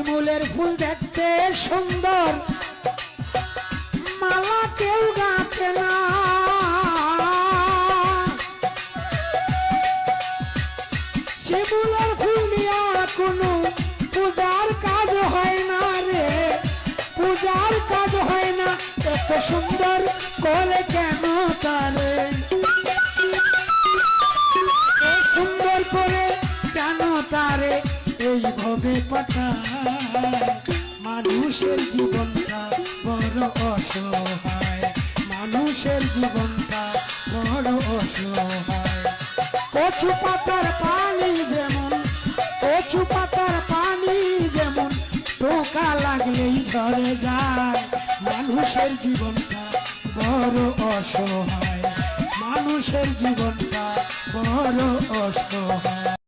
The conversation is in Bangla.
শিমুলের ফুল দেখতে সুন্দর, মালা কেউ গাঁথে না। শিমুলের ফুল নিয়া কোনো পূজার কাজ হয় না রে, পূজার কাজ হয় না। এত সুন্দর করে কেন তারে, সুন্দর করে কেন তারে এইভাবে পাঠায়? মানুষের জীবনটা বড় অসহায়, মানুষের জীবনটা বড় অসহায়। কচু পাতার পানি যেমন, কচু পাতার পানি যেমন টোকা লাগলেই ঝরে যায়, মানুষের জীবনটা বড় অসহায়, মানুষের জীবনটা বড় অসহায়।